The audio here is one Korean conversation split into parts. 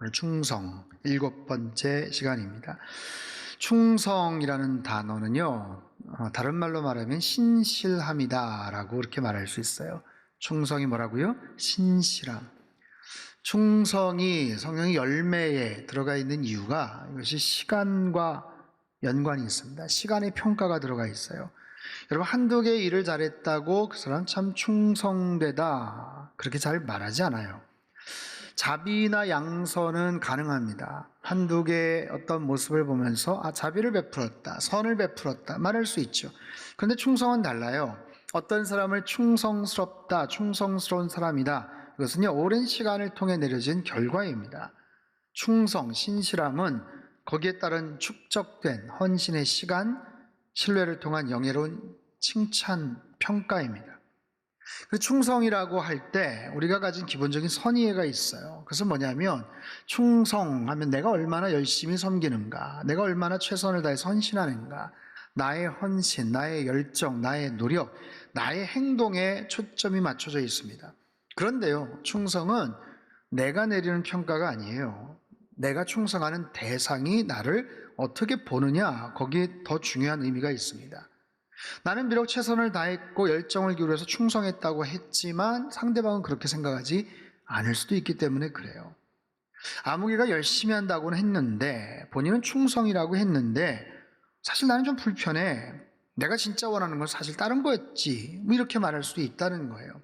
오늘 충성 7번째 시간입니다. 충성이라는 단어는요, 다른 말로 말하면 신실함이다라고 그렇게 말할 수 있어요. 충성이 뭐라고요? 신실함. 충성이 성경의 열매에 들어가 있는 이유가 이것이 시간과 연관이 있습니다. 시간의 평가가 들어가 있어요. 여러분, 한두 개 일을 잘했다고 그 사람 참 충성되다 그렇게 잘 말하지 않아요. 자비나 양선은 가능합니다. 한두 개의 어떤 모습을 보면서 자비를 베풀었다, 선을 베풀었다 말할 수 있죠. 그런데 충성은 달라요. 어떤 사람을 충성스럽다, 충성스러운 사람이다, 이것은요 오랜 시간을 통해 내려진 결과입니다. 충성, 신실함은 거기에 따른 축적된 헌신의 시간, 신뢰를 통한 영예로운 칭찬, 평가입니다. 그 충성이라고 할 때 우리가 가진 기본적인 선의해가 있어요. 그것은 뭐냐면, 충성하면 내가 얼마나 열심히 섬기는가, 내가 얼마나 최선을 다해서 헌신하는가, 나의 헌신, 나의 열정, 나의 노력, 나의 행동에 초점이 맞춰져 있습니다. 그런데요, 충성은 내가 내리는 평가가 아니에요. 내가 충성하는 대상이 나를 어떻게 보느냐, 거기에 더 중요한 의미가 있습니다. 나는 비록 최선을 다했고 열정을 기울여서 충성했다고 했지만 상대방은 그렇게 생각하지 않을 수도 있기 때문에 그래요. 아무개가 열심히 한다고는 했는데, 본인은 충성이라고 했는데, 사실 나는 좀 불편해, 내가 진짜 원하는 건 사실 다른 거였지, 뭐 이렇게 말할 수도 있다는 거예요.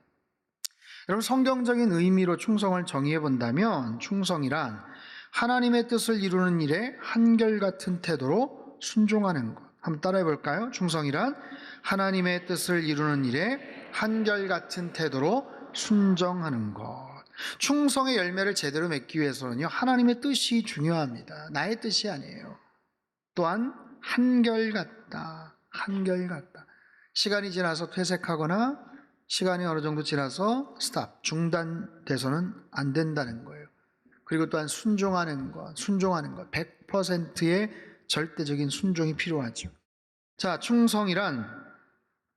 여러분, 성경적인 의미로 충성을 정의해 본다면, 충성이란 하나님의 뜻을 이루는 일에 한결같은 태도로 순종하는 것. 한번 따라해 볼까요? 충성이란 하나님의 뜻을 이루는 일에 한결같은 태도로 순종하는 것. 충성의 열매를 제대로 맺기 위해서는요, 하나님의 뜻이 중요합니다. 나의 뜻이 아니에요. 또한 한결같다, 한결같다. 시간이 지나서 퇴색하거나 시간이 어느 정도 지나서 스탑, 중단돼서는 안 된다는 거예요. 그리고 또한 순종하는 것, 100%의 절대적인 순종이 필요하죠. 자, 충성이란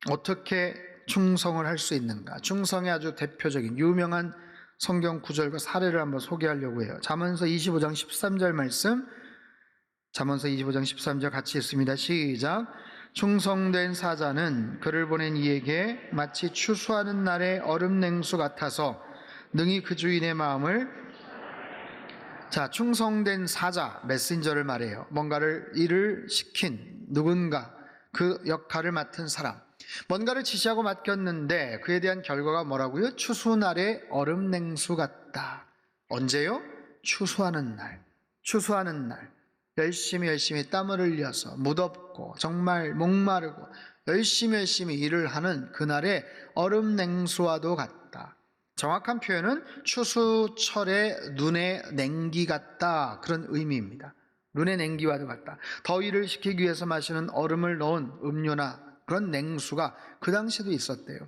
어떻게 충성을 할 수 있는가? 충성의 아주 대표적인 유명한 성경 구절과 사례를 한번 소개하려고 해요. 잠언서 25장 13절 말씀, 잠언서 25장 13절 같이 읽습니다. 시작. 충성된 사자는 그를 보낸 이에게 마치 추수하는 날의 얼음 냉수 같아서 능히 그 주인의 마음을. 자, 충성된 사자, 메신저를 말해요. 뭔가를 일을 시킨 누군가, 그 역할을 맡은 사람, 뭔가를 지시하고 맡겼는데 그에 대한 결과가 뭐라고요? 추수날의 얼음 냉수 같다. 언제요? 추수하는 날. 추수하는 날 열심히 땀을 흘려서 무덥고 정말 목마르고 열심히 일을 하는 그날의 얼음 냉수와도 같다. 정확한 표현은 추수철의 눈의 냉기 같다, 그런 의미입니다. 눈의 냉기와도 같다. 더위를 식히기 위해서 마시는 얼음을 넣은 음료나 그런 냉수가 그 당시에도 있었대요.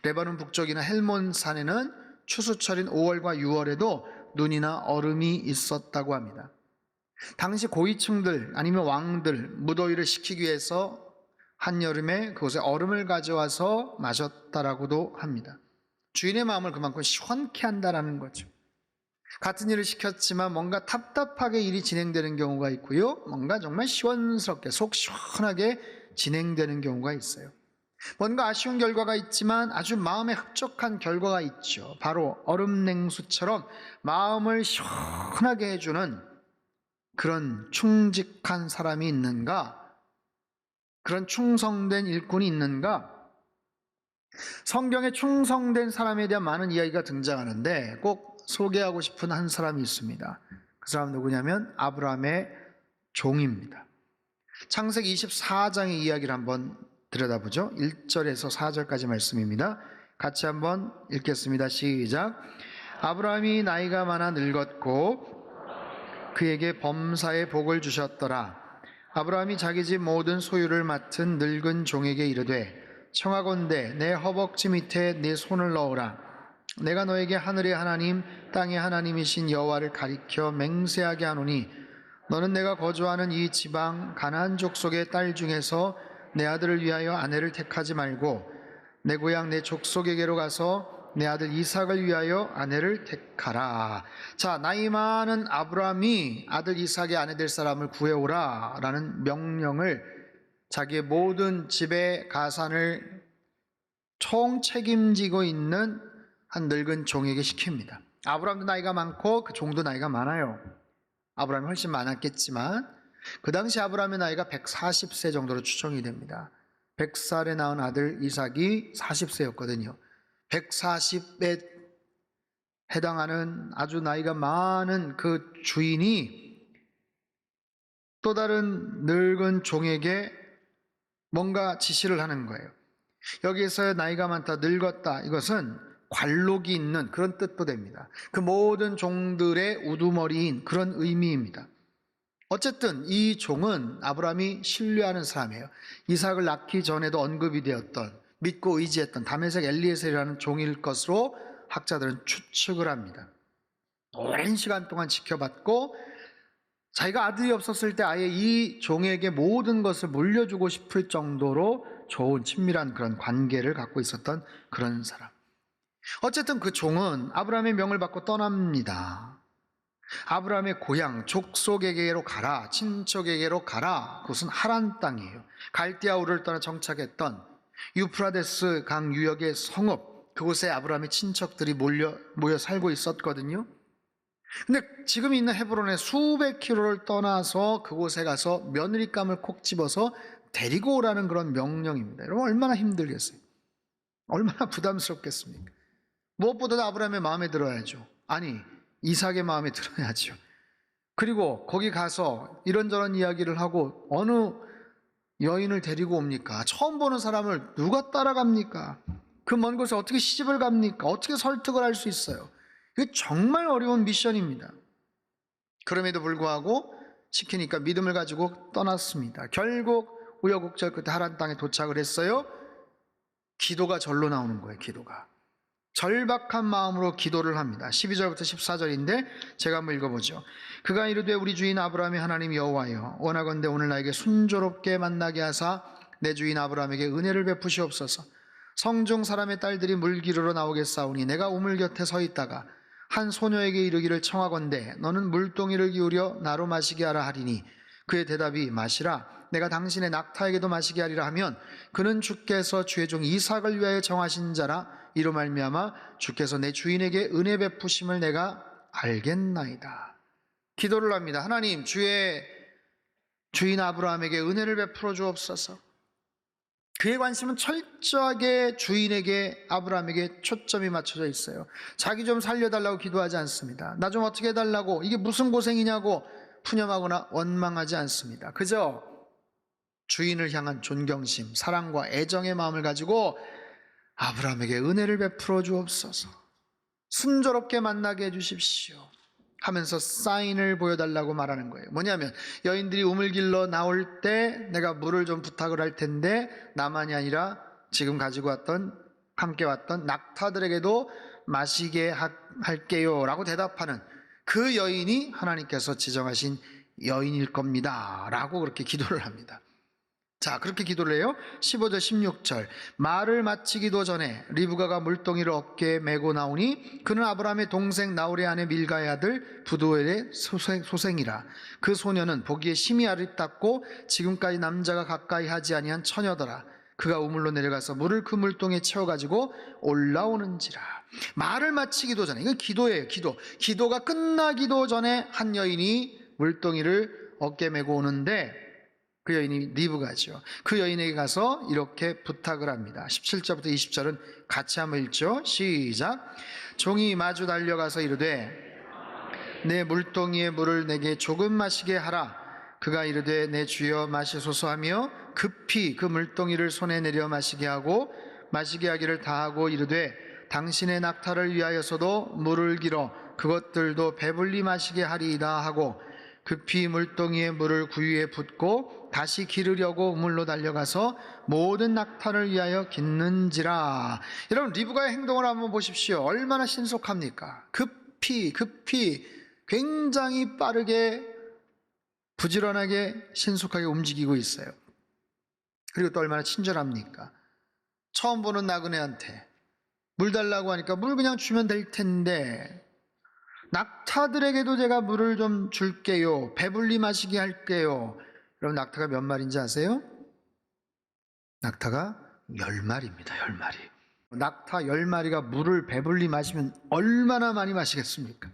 레바논 북쪽이나 헬몬 산에는 추수철인 5월과 6월에도 눈이나 얼음이 있었다고 합니다. 당시 고위층들 아니면 왕들, 무더위를 식히기 위해서 한여름에 그곳에 얼음을 가져와서 마셨다라고도 합니다. 주인의 마음을 그만큼 시원케 한다라는 거죠. 같은 일을 시켰지만 뭔가 답답하게 일이 진행되는 경우가 있고요, 뭔가 정말 시원스럽게 속 시원하게 진행되는 경우가 있어요. 뭔가 아쉬운 결과가 있지만 아주 마음에 흡족한 결과가 있죠. 바로 얼음 냉수처럼 마음을 시원하게 해주는 그런 충직한 사람이 있는가? 그런 충성된 일꾼이 있는가? 성경에 충성된 사람에 대한 많은 이야기가 등장하는데 꼭 소개하고 싶은 한 사람이 있습니다. 그 사람 누구냐면 아브라함의 종입니다. 창세기 24장의 이야기를 한번 들여다보죠. 1절에서 4절까지 말씀입니다. 같이 한번 읽겠습니다. 시작. 아브라함이 나이가 많아 늙었고 그에게 범사의 복을 주셨더라. 아브라함이 자기 집 모든 소유를 맡은 늙은 종에게 이르되 청하건대 내 허벅지 밑에 네 손을 넣으라. 내가 너에게 하늘의 하나님 땅의 하나님이신 여호와를 가리켜 맹세하게 하노니 너는 내가 거주하는 이 지방 가나안 족속의 딸 중에서 내 아들을 위하여 아내를 택하지 말고 내 고향 내 족속에게로 가서 내 아들 이삭을 위하여 아내를 택하라. 자, 나이 많은 아브라함이 아들 이삭의 아내 될 사람을 구해오라 라는 명령을 자기의 모든 집의 가산을 총 책임지고 있는 한 늙은 종에게 시킵니다. 아브라함도 나이가 많고 그 종도 나이가 많아요. 아브라함이 훨씬 많았겠지만 그 당시 아브라함의 나이가 140세 정도로 추정이 됩니다. 100살에 낳은 아들 이삭이 40세였거든요. 140에 해당하는 아주 나이가 많은 그 주인이 또 다른 늙은 종에게 뭔가 지시를 하는 거예요. 여기에서 나이가 많다, 늙었다, 이것은 관록이 있는 그런 뜻도 됩니다. 그 모든 종들의 우두머리인 그런 의미입니다. 어쨌든 이 종은 아브라함이 신뢰하는 사람이에요. 이삭을 낳기 전에도 언급이 되었던, 믿고 의지했던 다메섹 엘리에셀이라는 종일 것으로 학자들은 추측을 합니다. 오랜 시간 동안 지켜봤고 자기가 아들이 없었을 때 아예 이 종에게 모든 것을 물려주고 싶을 정도로 좋은 친밀한 그런 관계를 갖고 있었던 그런 사람. 어쨌든 그 종은 아브라함의 명을 받고 떠납니다. 아브라함의 고향 족속에게로 가라, 친척에게로 가라. 그것은 하란 땅이에요. 갈대아 우르를 떠나 정착했던 유프라데스 강 유역의 성읍, 그곳에 아브라함의 친척들이 모여 살고 있었거든요. 근데 지금 있는 헤브론에 수백 킬로를 떠나서 그곳에 가서 며느리감을 콕 집어서 데리고 오라는 그런 명령입니다. 여러분 얼마나 힘들겠어요? 얼마나 부담스럽겠습니까? 무엇보다도 아브라함의 마음에 들어야죠. 아니, 이삭의 마음에 들어야죠. 그리고 거기 가서 이런저런 이야기를 하고 어느 여인을 데리고 옵니까? 처음 보는 사람을 누가 따라갑니까? 그 먼 곳에 어떻게 시집을 갑니까? 어떻게 설득을 할 수 있어요? 이게 정말 어려운 미션입니다. 그럼에도 불구하고 시키니까 믿음을 가지고 떠났습니다. 결국 우여곡절 끝에 하란 땅에 도착을 했어요. 기도가 절로 나오는 거예요. 기도가 절박한 마음으로 기도를 합니다. 12절부터 14절인데 제가 한번 읽어보죠. 그가 이르되 우리 주인 아브라함의 하나님 여호와여, 원하건대 오늘 나에게 순조롭게 만나게 하사 내 주인 아브라함에게 은혜를 베푸시옵소서. 성중 사람의 딸들이 물기르러 나오겠사오니 내가 우물 곁에 서 있다가 한 소녀에게 이르기를 청하건대 너는 물동이를 기울여 나로 마시게 하라 하리니 그의 대답이 마시라, 내가 당신의 낙타에게도 마시게 하리라 하면 그는 주께서 주의 종 이삭을 위하여 정하신 자라, 이로 말미암아 주께서 내 주인에게 은혜 베푸심을 내가 알겠나이다. 기도를 합니다. 하나님, 주의 주인 아브라함에게 은혜를 베풀어 주옵소서. 그의 관심은 철저하게 주인에게, 아브라함에게 초점이 맞춰져 있어요. 자기 좀 살려달라고 기도하지 않습니다. 나 좀 어떻게 해달라고, 이게 무슨 고생이냐고 푸념하거나 원망하지 않습니다. 그저 주인을 향한 존경심, 사랑과 애정의 마음을 가지고 아브라함에게 은혜를 베풀어 주옵소서, 순조롭게 만나게 해주십시오 하면서 사인을 보여달라고 말하는 거예요. 뭐냐면 여인들이 우물길로 나올 때 내가 물을 좀 부탁을 할 텐데 나만이 아니라 지금 가지고 왔던, 함께 왔던 낙타들에게도 마시게 할게요 라고 대답하는 그 여인이 하나님께서 지정하신 여인일 겁니다 라고 그렇게 기도를 합니다. 자, 그렇게 기도를 해요. 15절 16절 말을 마치기도 전에 리브가가 물동이를 어깨에 메고 나오니 그는 아브라함의 동생 나홀의 아내 밀가의 아들 부두엘의 소생이라. 그 소녀는 보기에 심히 아름답고 지금까지 남자가 가까이 하지 아니한 처녀더라. 그가 우물로 내려가서 물을 그 물동에 채워가지고 올라오는지라. 말을 마치기도 전에, 이건 기도예요. 기도가 끝나기도 전에 한 여인이 물동이를 어깨에 메고 오는데 그 여인이 리브가죠. 그 여인에게 가서 이렇게 부탁을 합니다. 17절부터 20절은 같이 한번 읽죠. 시작. 종이 마주 달려가서 이르되 내 물동이의 물을 내게 조금 마시게 하라. 그가 이르되 내 주여 마시소서 하며 급히 그 물동이를 손에 내려 마시게 하고 마시게 하기를 다하고 이르되 당신의 낙타를 위하여서도 물을 길어 그것들도 배불리 마시게 하리이다 하고 급히 물동이의 물을 구유에 붓고 다시 기르려고 우물로 달려가서 모든 낙타를 위하여 깃는지라. 여러분, 리브가의 행동을 한번 보십시오. 얼마나 신속합니까? 급히 굉장히 빠르게 부지런하게 신속하게 움직이고 있어요. 그리고 또 얼마나 친절합니까? 처음 보는 나그네한테 물 달라고 하니까 물 그냥 주면 될 텐데, 낙타들에게도 제가 물을 좀 줄게요. 배불리 마시게 할게요. 여러분, 낙타가 몇 마리인지 아세요? 낙타가 10마리입니다. 10마리. 낙타 10마리가 물을 배불리 마시면 얼마나 많이 마시겠습니까?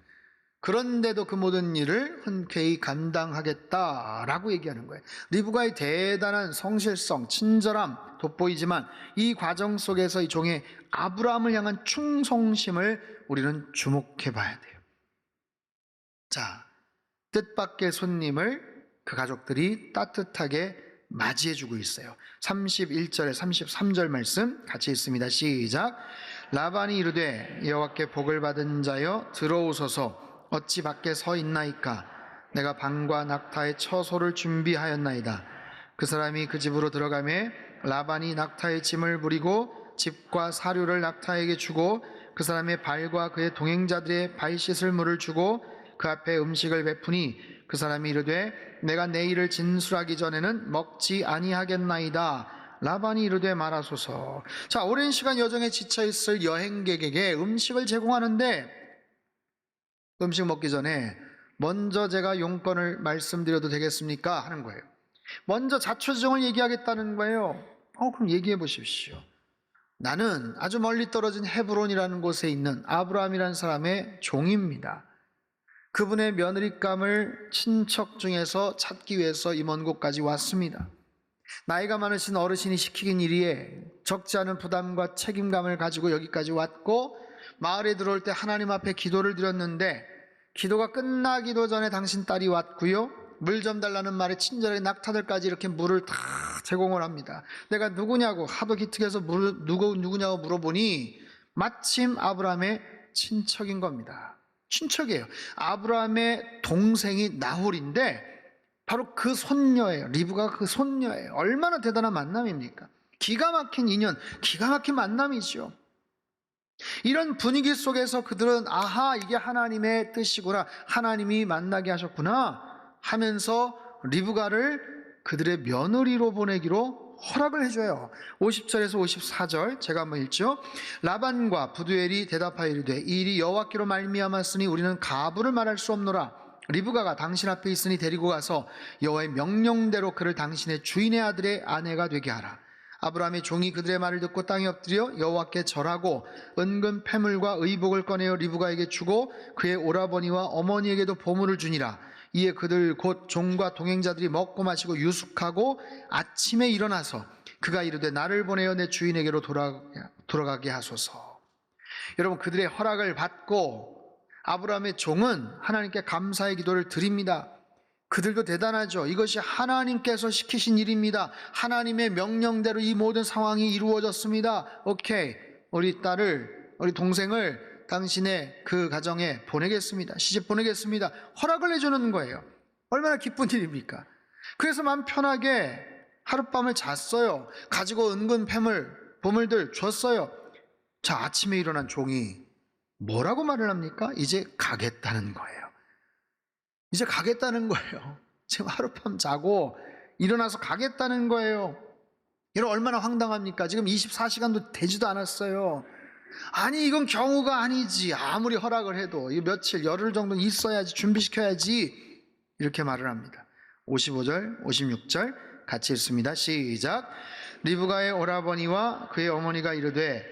그런데도 그 모든 일을 흔쾌히 감당하겠다라고 얘기하는 거예요. 리브가의 대단한 성실성, 친절함 돋보이지만 이 과정 속에서 이 종의 아브라함을 향한 충성심을 우리는 주목해 봐야 돼요. 자, 뜻밖의 손님을 그 가족들이 따뜻하게 맞이해 주고 있어요. 31절에 33절 말씀 같이 읽습니다. 시작. 라반이 이르되 여호와께 복을 받은 자여 들어오소서. 어찌 밖에 서 있나이까. 내가 방과 낙타의 처소를 준비하였나이다. 그 사람이 그 집으로 들어가매 라반이 낙타의 짐을 부리고 집과 사료를 낙타에게 주고 그 사람의 발과 그의 동행자들의 발 씻을 물을 주고 그 앞에 음식을 베푸니 그 사람이 이르되 내가 내일을 진술하기 전에는 먹지 아니하겠나이다. 라반이 이르되 말하소서. 자, 오랜 시간 여정에 지쳐있을 여행객에게 음식을 제공하는데 음식 먹기 전에 먼저 제가 용건을 말씀드려도 되겠습니까? 하는 거예요. 먼저 자초지종을 얘기하겠다는 거예요. 그럼 얘기해 보십시오. 나는 아주 멀리 떨어진 헤브론이라는 곳에 있는 아브라함이라는 사람의 종입니다. 그분의 며느리감을 친척 중에서 찾기 위해서 이 먼 곳까지 왔습니다. 나이가 많으신 어르신이 시키긴 일이에 적지 않은 부담과 책임감을 가지고 여기까지 왔고, 마을에 들어올 때 하나님 앞에 기도를 드렸는데 기도가 끝나기도 전에 당신 딸이 왔고요, 물 좀 달라는 말에 친절하게 낙타들까지 이렇게 물을 다 제공을 합니다. 내가 누구냐고 하도 기특해서 누구냐고 물어보니 마침 아브라함의 친척인 겁니다. 친척이에요. 아브라함의 동생이 나홀인데 바로 그 손녀예요. 리브가 그 손녀예요. 얼마나 대단한 만남입니까? 기가 막힌 인연, 기가 막힌 만남이죠. 이런 분위기 속에서 그들은 아하, 이게 하나님의 뜻이구나, 하나님이 만나게 하셨구나 하면서 리브가를 그들의 며느리로 보내기로 허락을 해줘요. 50절에서 54절 제가 한번 읽죠. 라반과 부두엘이 대답하여 이르되 이 일이 여호와께로 말미암았으니 우리는 가부를 말할 수 없노라. 리브가가 당신 앞에 있으니 데리고 가서 여호와의 명령대로 그를 당신의 주인의 아들의 아내가 되게 하라. 아브라함의 종이 그들의 말을 듣고 땅에 엎드려 여호와께 절하고 은금 패물과 의복을 꺼내어 리브가에게 주고 그의 오라버니와 어머니에게도 보물을 주니라. 이에 그들 곧 종과 동행자들이 먹고 마시고 유숙하고 아침에 일어나서 그가 이르되 나를 보내어 내 주인에게로 돌아가게 하소서. 여러분, 그들의 허락을 받고 아브라함의 종은 하나님께 감사의 기도를 드립니다. 그들도 대단하죠. 이것이 하나님께서 시키신 일입니다. 하나님의 명령대로 이 모든 상황이 이루어졌습니다. 오케이, 우리 딸을, 우리 동생을 당신의 그 가정에 보내겠습니다. 시집 보내겠습니다. 허락을 해주는 거예요. 얼마나 기쁜 일입니까? 그래서 마음 편하게 하룻밤을 잤어요. 가지고 은근 패물, 보물들 줬어요. 자, 아침에 일어난 종이 뭐라고 말을 합니까? 이제 가겠다는 거예요. 이제 가겠다는 거예요. 지금 하룻밤 자고 일어나서 가겠다는 거예요. 이런 얼마나 황당합니까? 지금 24시간도 되지도 않았어요. 아니, 이건 경우가 아니지. 아무리 허락을 해도 이 며칠, 열흘 정도는 있어야지, 준비시켜야지. 이렇게 말을 합니다. 55절, 56절 같이 읽습니다. 시작. 리브가의 오라버니와 그의 어머니가 이르되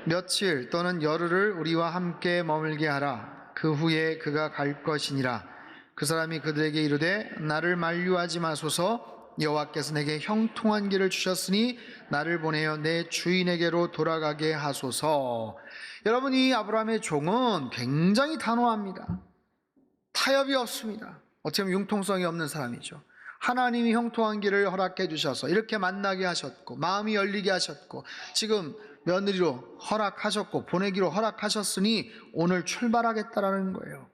며칠 또는 열흘을 우리와 함께 머물게 하라. 그 후에 그가 갈 것이니라. 그 사람이 그들에게 이르되 나를 만류하지 마소서. 여호와께서 내게 형통한 길을 주셨으니 나를 보내어 내 주인에게로 돌아가게 하소서. 여러분, 이 아브라함의 종은 굉장히 단호합니다. 타협이 없습니다. 어떻게 보면 융통성이 없는 사람이죠. 하나님이 형통한 길을 허락해 주셔서 이렇게 만나게 하셨고 마음이 열리게 하셨고 지금 며느리로 허락하셨고 보내기로 허락하셨으니 오늘 출발하겠다라는 거예요.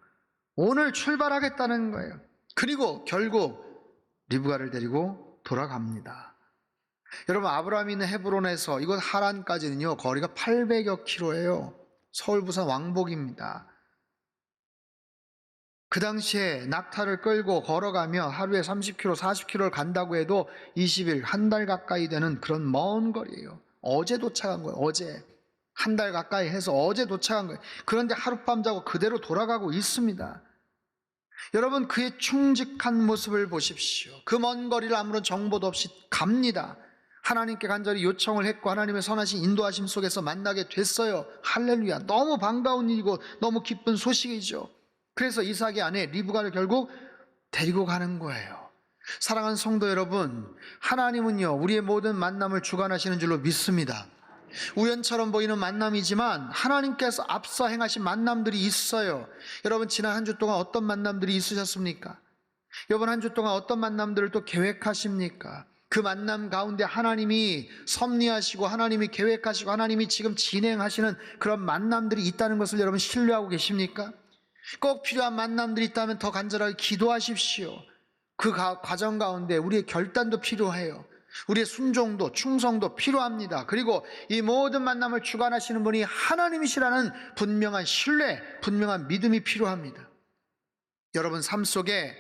오늘 출발하겠다는 거예요. 그리고 결국 리브가를 데리고 돌아갑니다. 여러분, 아브라함이 있는 헤브론에서 이곳 하란까지는요 거리가 800여 킬로예요. 서울 부산 왕복입니다. 그 당시에 낙타를 끌고 걸어가며 하루에 30km, 40km를 간다고 해도 20일, 한 달 가까이 되는 그런 먼 거리예요. 어제 도착한 거예요. 어제 한 달 가까이 해서 어제 도착한 거예요. 그런데 하룻밤 자고 그대로 돌아가고 있습니다. 여러분, 그의 충직한 모습을 보십시오. 그 먼 거리를 아무런 정보도 없이 갑니다. 하나님께 간절히 요청을 했고 하나님의 선하신 인도하심 속에서 만나게 됐어요. 할렐루야. 너무 반가운 일이고 너무 기쁜 소식이죠. 그래서 이삭의 아내 리브가를 결국 데리고 가는 거예요. 사랑하는 성도 여러분, 하나님은요 우리의 모든 만남을 주관하시는 줄로 믿습니다. 우연처럼 보이는 만남이지만 하나님께서 앞서 행하신 만남들이 있어요. 여러분, 지난 한 주 동안 어떤 만남들이 있으셨습니까? 이번 한 주 동안 어떤 만남들을 또 계획하십니까? 그 만남 가운데 하나님이 섭리하시고 하나님이 계획하시고 하나님이 지금 진행하시는 그런 만남들이 있다는 것을 여러분 신뢰하고 계십니까? 꼭 필요한 만남들이 있다면 더 간절하게 기도하십시오. 그 과정 가운데 우리의 결단도 필요해요. 우리의 순종도 충성도 필요합니다. 그리고 이 모든 만남을 주관하시는 분이 하나님이시라는 분명한 신뢰, 분명한 믿음이 필요합니다. 여러분 삶 속에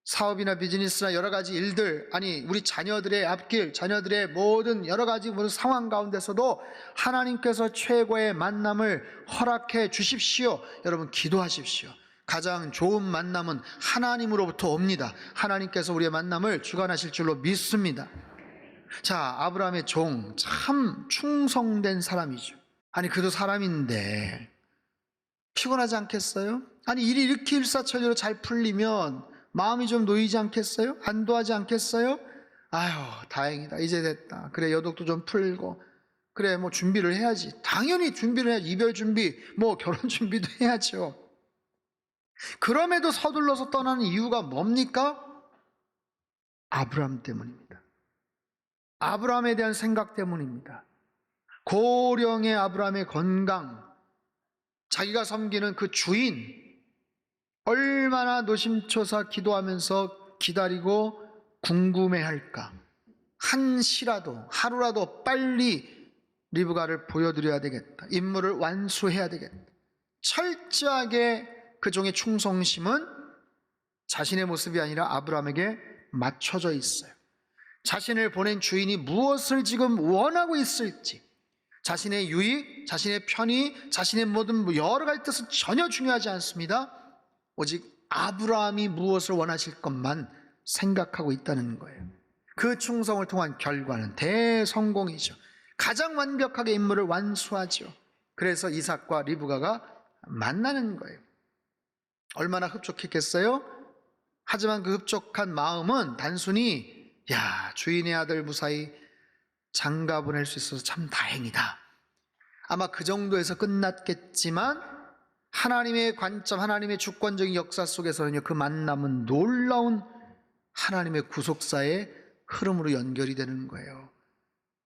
사업이나 비즈니스나 여러 가지 일들, 우리 자녀들의 앞길, 자녀들의 모든 여러 가지 상황 가운데서도 하나님께서 최고의 만남을 허락해 주십시오. 여러분 기도하십시오. 가장 좋은 만남은 하나님으로부터 옵니다. 하나님께서 우리의 만남을 주관하실 줄로 믿습니다. 자, 아브라함의 종, 참 충성된 사람이죠. 그도 사람인데 피곤하지 않겠어요? 일이 이렇게 일사천리로 잘 풀리면 마음이 좀 놓이지 않겠어요? 안도하지 않겠어요? 아유, 다행이다. 이제 됐다. 그래, 여독도 좀 풀고. 그래, 준비를 해야지. 당연히 준비를 해야지. 이별 준비, 결혼 준비도 해야죠. 그럼에도 서둘러서 떠나는 이유가 뭡니까? 아브라함 때문입니다. 아브라함에 대한 생각 때문입니다. 고령의 아브라함의 건강, 자기가 섬기는 그 주인, 얼마나 노심초사 기도하면서 기다리고 궁금해할까. 한시라도 하루라도 빨리 리브가를 보여드려야 되겠다. 임무를 완수해야 되겠다. 철저하게 그 종의 충성심은 자신의 모습이 아니라 아브라함에게 맞춰져 있어요. 자신을 보낸 주인이 무엇을 지금 원하고 있을지, 자신의 유익, 자신의 편의, 자신의 모든 여러 가지 뜻은 전혀 중요하지 않습니다. 오직 아브라함이 무엇을 원하실 것만 생각하고 있다는 거예요. 그 충성을 통한 결과는 대성공이죠. 가장 완벽하게 임무를 완수하죠. 그래서 이삭과 리브가가 만나는 거예요. 얼마나 흡족했겠어요? 하지만 그 흡족한 마음은 단순히 주인의 아들 무사히 장가 보낼 수 있어서 참 다행이다, 아마 그 정도에서 끝났겠지만 하나님의 관점, 하나님의 주권적인 역사 속에서는요, 그 만남은 놀라운 하나님의 구속사의 흐름으로 연결이 되는 거예요.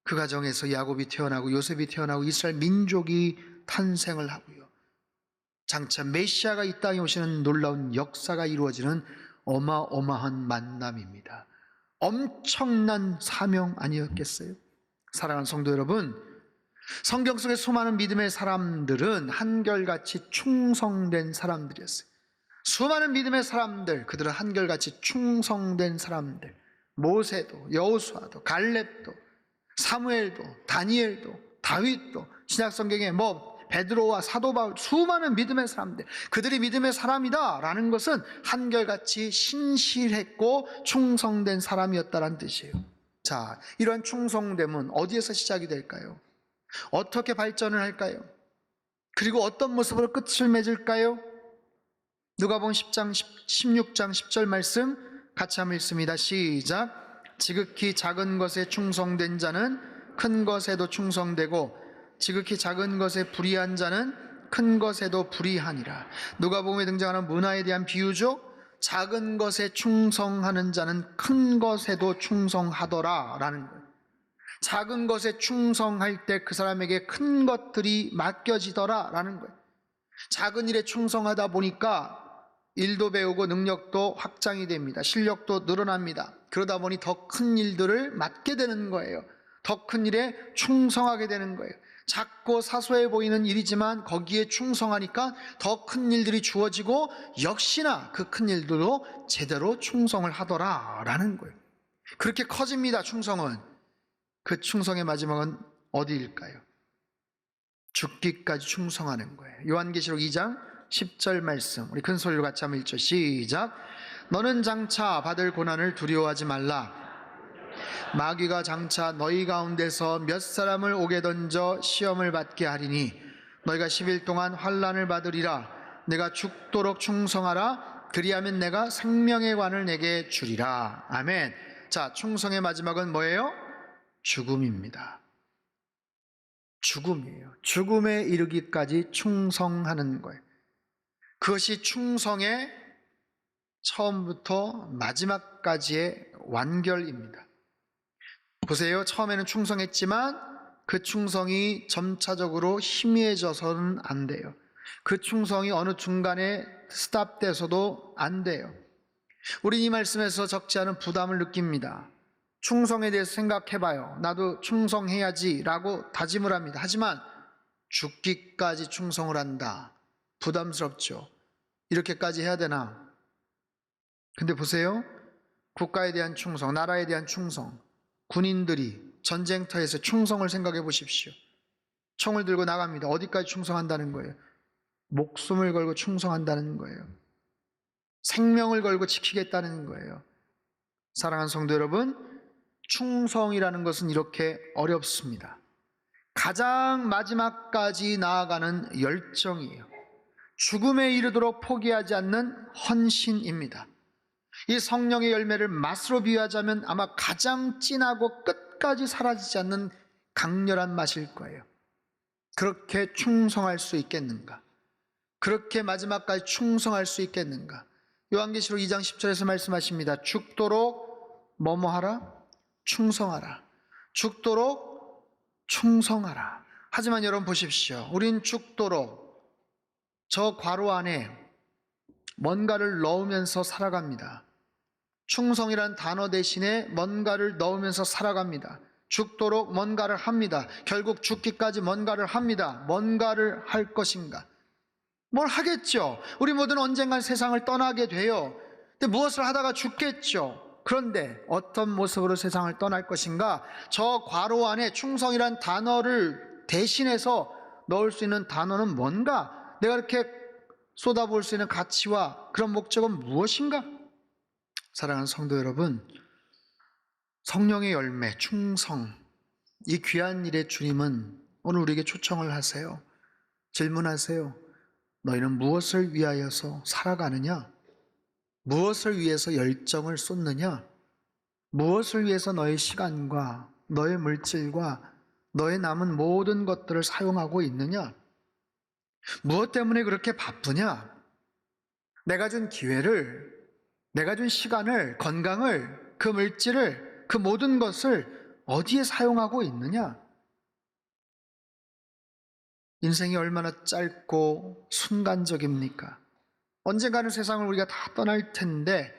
그 과정에서 야곱이 태어나고 요셉이 태어나고 이스라엘 민족이 탄생을 하고요, 장차 메시아가 이 땅에 오시는 놀라운 역사가 이루어지는 어마어마한 만남입니다. 엄청난 사명 아니었겠어요? 사랑하는 성도 여러분, 성경 속의 수많은 믿음의 사람들은 한결같이 충성된 사람들이었어요. 수많은 믿음의 사람들, 그들은 한결같이 충성된 사람들. 모세도, 여호수아도, 갈렙도, 사무엘도, 다니엘도, 다윗도, 신약성경에 베드로와 사도 바울, 수많은 믿음의 사람들, 그들이 믿음의 사람이다라는 것은 한결같이 신실했고 충성된 사람이었다는 뜻이에요. 자, 이러한 충성됨은 어디에서 시작이 될까요? 어떻게 발전을 할까요? 그리고 어떤 모습으로 끝을 맺을까요? 누가복음 10장 16장 10절 말씀 같이 한번 읽습니다. 시작. 지극히 작은 것에 충성된 자는 큰 것에도 충성되고 지극히 작은 것에 불의한 자는 큰 것에도 불의하니라. 누가복음에 등장하는 문화에 대한 비유죠. 작은 것에 충성하는 자는 큰 것에도 충성하더라 라는 거예요. 작은 것에 충성할 때 그 사람에게 큰 것들이 맡겨지더라 라는 거예요. 작은 일에 충성하다 보니까 일도 배우고 능력도 확장이 됩니다. 실력도 늘어납니다. 그러다 보니 더 큰 일들을 맡게 되는 거예요. 더 큰 일에 충성하게 되는 거예요. 작고 사소해 보이는 일이지만 거기에 충성하니까 더 큰 일들이 주어지고 역시나 그 큰 일들로 제대로 충성을 하더라 라는 거예요. 그렇게 커집니다. 충성은. 그 충성의 마지막은 어디일까요? 죽기까지 충성하는 거예요. 요한계시록 2장 10절 말씀, 우리 큰 소리로 같이 한번 읽죠. 시작. 너는 장차 받을 고난을 두려워하지 말라. 마귀가 장차 너희 가운데서 몇 사람을 옥에 던져 시험을 받게 하리니 너희가 10일 동안 환난을 받으리라. 내가 죽도록 충성하라. 그리하면 내가 생명의 관을 내게 주리라. 아멘. 자, 충성의 마지막은 뭐예요? 죽음입니다. 죽음이에요. 죽음에 이르기까지 충성하는 거예요. 그것이 충성의 처음부터 마지막까지의 완결입니다. 보세요. 처음에는 충성했지만 그 충성이 점차적으로 희미해져서는 안 돼요. 그 충성이 어느 중간에 스탑돼서도 안 돼요. 우리 이 말씀에서 적지 않은 부담을 느낍니다. 충성에 대해서 생각해봐요. 나도 충성해야지 라고 다짐을 합니다. 하지만 죽기까지 충성을 한다. 부담스럽죠. 이렇게까지 해야 되나? 근데 보세요. 국가에 대한 충성, 나라에 대한 충성, 군인들이 전쟁터에서 충성을 생각해 보십시오. 총을 들고 나갑니다. 어디까지 충성한다는 거예요? 목숨을 걸고 충성한다는 거예요. 생명을 걸고 지키겠다는 거예요. 사랑하는 성도 여러분, 충성이라는 것은 이렇게 어렵습니다. 가장 마지막까지 나아가는 열정이에요. 죽음에 이르도록 포기하지 않는 헌신입니다. 이 성령의 열매를 맛으로 비유하자면 아마 가장 진하고 끝까지 사라지지 않는 강렬한 맛일 거예요. 그렇게 충성할 수 있겠는가? 그렇게 마지막까지 충성할 수 있겠는가? 요한계시록 2장 10절에서 말씀하십니다. 죽도록 뭐뭐 하라? 충성하라. 죽도록 충성하라. 하지만 여러분 보십시오. 우린 죽도록 저 괄호 안에 뭔가를 넣으면서 살아갑니다. 충성이란 단어 대신에 뭔가를 넣으면서 살아갑니다. 죽도록 뭔가를 합니다. 결국 죽기까지 뭔가를 합니다. 뭔가를 할 것인가? 뭘 하겠죠. 우리 모두는 언젠간 세상을 떠나게 돼요. 근데 무엇을 하다가 죽겠죠. 그런데 어떤 모습으로 세상을 떠날 것인가? 저 괄호 안에 충성이란 단어를 대신해서 넣을 수 있는 단어는 뭔가? 내가 이렇게 쏟아부을 수 있는 가치와 그런 목적은 무엇인가? 사랑하는 성도 여러분, 성령의 열매, 충성, 이 귀한 일에 주님은 오늘 우리에게 초청을 하세요. 질문하세요. 너희는 무엇을 위하여서 살아가느냐? 무엇을 위해서 열정을 쏟느냐? 무엇을 위해서 너의 시간과 너의 물질과 너의 남은 모든 것들을 사용하고 있느냐? 무엇 때문에 그렇게 바쁘냐? 내가 준 기회를, 내가 준 시간을, 건강을, 그 물질을, 그 모든 것을 어디에 사용하고 있느냐? 인생이 얼마나 짧고 순간적입니까? 언젠가는 세상을 우리가 다 떠날 텐데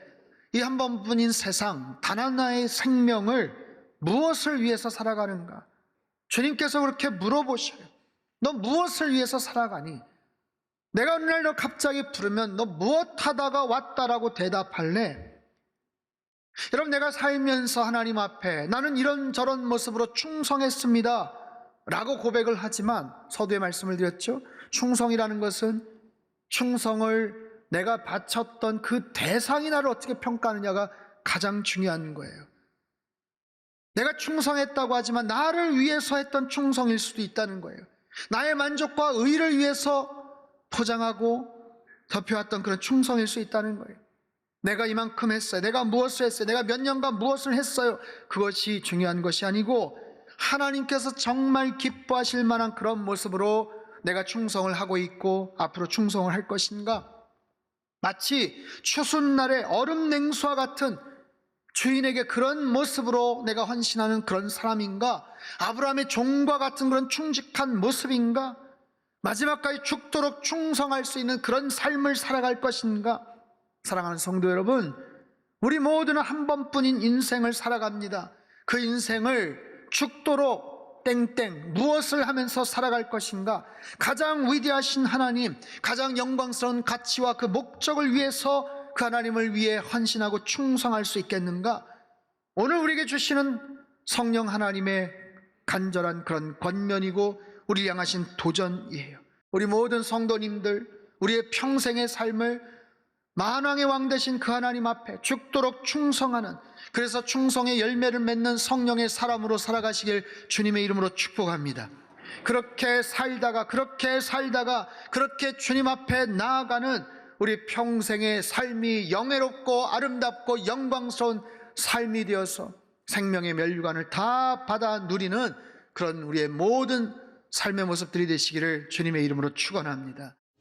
이 한 번뿐인 세상, 단 하나의 생명을 무엇을 위해서 살아가는가? 주님께서 그렇게 물어보셔요. 너 무엇을 위해서 살아가니? 내가 어느 날 너 갑자기 부르면 너 무엇 하다가 왔다라고 대답할래? 여러분, 내가 살면서 하나님 앞에 나는 이런저런 모습으로 충성했습니다 라고 고백을 하지만 서두에 말씀을 드렸죠. 충성이라는 것은 충성을 내가 바쳤던 그 대상이 나를 어떻게 평가하느냐가 가장 중요한 거예요. 내가 충성했다고 하지만 나를 위해서 했던 충성일 수도 있다는 거예요. 나의 만족과 의의를 위해서 포장하고 덮여왔던 그런 충성일 수 있다는 거예요. 내가 이만큼 했어요. 내가 무엇을 했어요. 내가 몇 년간 무엇을 했어요. 그것이 중요한 것이 아니고 하나님께서 정말 기뻐하실 만한 그런 모습으로 내가 충성을 하고 있고 앞으로 충성을 할 것인가? 마치 추순날의 얼음 냉수와 같은 주인에게 그런 모습으로 내가 헌신하는 그런 사람인가? 아브라함의 종과 같은 그런 충직한 모습인가? 마지막까지 죽도록 충성할 수 있는 그런 삶을 살아갈 것인가? 사랑하는 성도 여러분, 우리 모두는 한 번뿐인 인생을 살아갑니다. 그 인생을 죽도록 땡땡 무엇을 하면서 살아갈 것인가? 가장 위대하신 하나님, 가장 영광스러운 가치와 그 목적을 위해서 그 하나님을 위해 헌신하고 충성할 수 있겠는가? 오늘 우리에게 주시는 성령 하나님의 간절한 그런 권면이고 우리 향하신 도전이에요. 우리 모든 성도님들, 우리의 평생의 삶을 만왕의 왕 되신 그 하나님 앞에 죽도록 충성하는, 그래서 충성의 열매를 맺는 성령의 사람으로 살아가시길 주님의 이름으로 축복합니다. 그렇게 살다가 그렇게 주님 앞에 나아가는 우리 평생의 삶이 영예롭고 아름답고 영광스러운 삶이 되어서 생명의 면류관을 다 받아 누리는 그런 우리의 모든 삶의 모습들이 되시기를 주님의 이름으로 축원합니다.